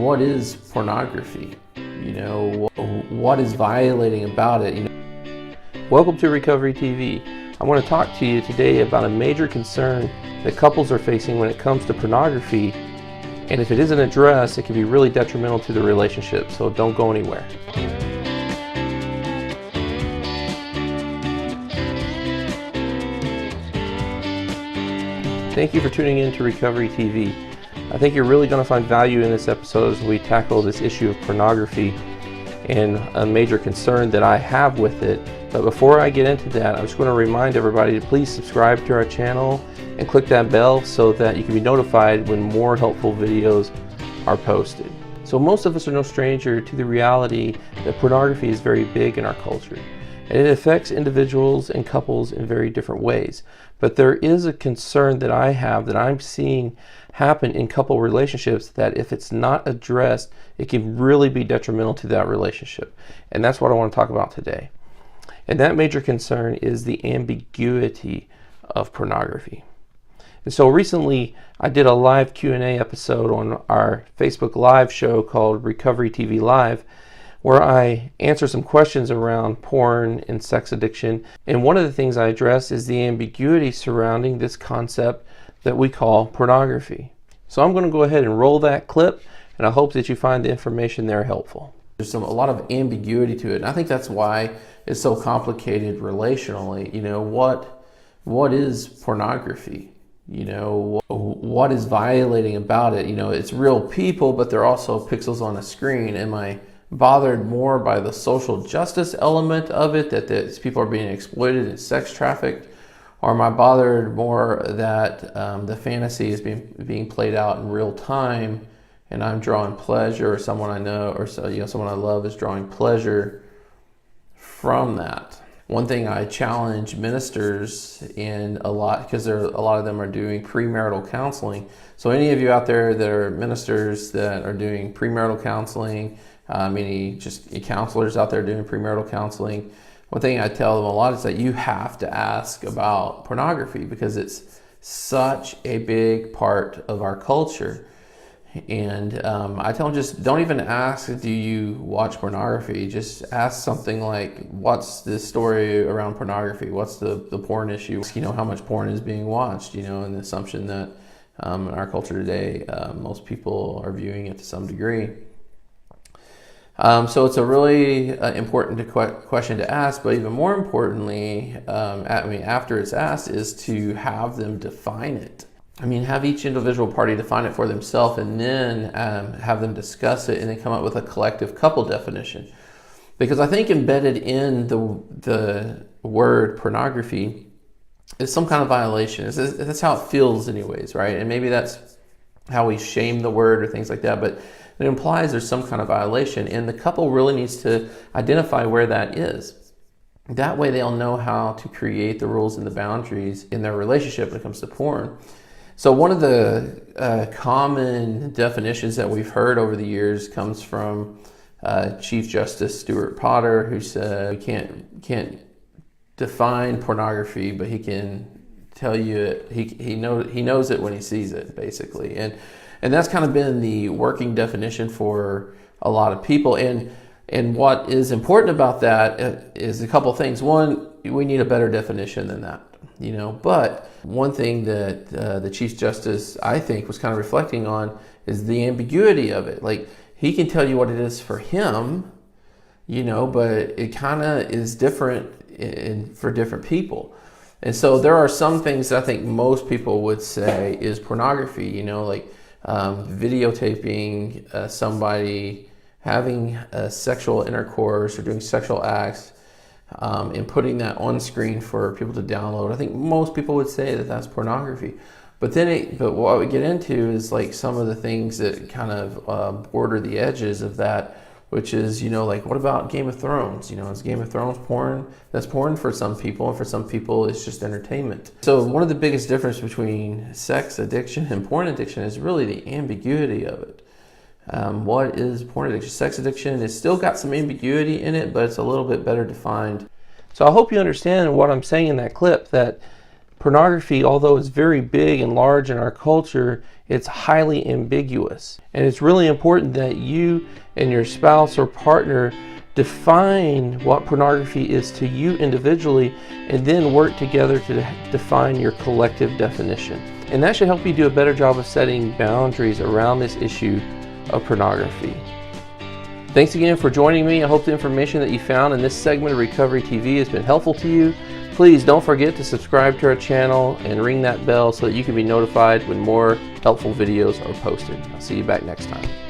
what is pornography? What is violating about it? Welcome to Recovery TV. I want to talk to you today about a major concern that couples are facing when it comes to pornography, and if it isn't addressed, it can be really detrimental to the relationship, so don't go anywhere. Thank you for tuning in to Recovery TV. I think you're really going to find value in this episode as we tackle this issue of pornography and a major concern that I have with it. But before I get into that, I'm just going to remind everybody to please subscribe to our channel and click that bell so that you can be notified when more helpful videos are posted. So most of us are no stranger to the reality that pornography is very big in our culture, and it affects individuals and couples in very different ways. But there is a concern that I have that I'm seeing happen in couple relationships that if it's not addressed, it can really be detrimental to that relationship. And that's what I want to talk about today. And that major concern is the ambiguity of pornography. And so recently I did a live Q&A episode on our Facebook Live show called Recovery TV Live, where I answer some questions around porn and sex addiction. And one of the things I address is the ambiguity surrounding this concept that we call pornography. So I'm going to go ahead and roll that clip, and I hope that you find the information there helpful. There's a lot of ambiguity to it, and I think that's why it's so complicated relationally. What is pornography? What is violating about it? It's real people, but they're also pixels on a screen. Am I bothered more by the social justice element of it, that these people are being exploited and sex trafficked? Or am I bothered more that the fantasy is being played out in real time, and I'm drawing pleasure, or someone I know, or someone I love is drawing pleasure from that? One thing I challenge ministers in a lot, because a lot of them are doing premarital counseling. So any of you out there that are ministers that are doing premarital counseling, any just counselors out there doing premarital counseling, one thing I tell them a lot is that you have to ask about pornography, because it's such a big part of our culture. And I tell them, just don't even ask, do you watch pornography? Just ask something like, what's the story around pornography? What's the porn issue? How much porn is being watched? And the assumption that in our culture today, most people are viewing it to some degree. So it's a really important question to ask, but even more importantly, after it's asked, is to have them define it. Have each individual party define it for themselves, and then have them discuss it, and then come up with a collective couple definition. Because I think embedded in the word pornography is some kind of violation. That's how it feels anyways, right? And maybe that's how we shame the word or things like that, but it implies there's some kind of violation, and the couple really needs to identify where that is. That way they'll know how to create the rules and the boundaries in their relationship when it comes to porn. So one of the common definitions that we've heard over the years comes from Chief Justice Stewart, who said we can't define pornography, but he can tell you it. He knows it when he sees it, basically. And that's kind of been the working definition for a lot of people. And what is important about that is a couple things. One, we need a better definition than that, But one thing that the Chief Justice, I think, was kind of reflecting on is the ambiguity of it. Like, he can tell you what it is for him, but it kind of is different for different people. And so there are some things that I think most people would say is pornography, like videotaping somebody having sexual intercourse or doing sexual acts, and putting that on screen for people to download. I think most people would say that that's pornography. But what we get into is like some of the things that kind of border the edges of that, which is, like, what about Game of Thrones? Is Game of Thrones porn? That's porn for some people, and for some people it's just entertainment. So one of the biggest differences between sex addiction and porn addiction is really the ambiguity of it. What is porn addiction? Sex addiction, it's still got some ambiguity in it, but it's a little bit better defined. So I hope you understand what I'm saying in that clip, that Pornography, although it's very big and large in our culture, it's highly ambiguous. And it's really important that you and your spouse or partner define what pornography is to you individually, and then work together to define your collective definition. And that should help you do a better job of setting boundaries around this issue of pornography. Thanks again for joining me. I hope the information that you found in this segment of Recovery TV has been helpful to you. Please don't forget to subscribe to our channel and ring that bell so that you can be notified when more helpful videos are posted. I'll see you back next time.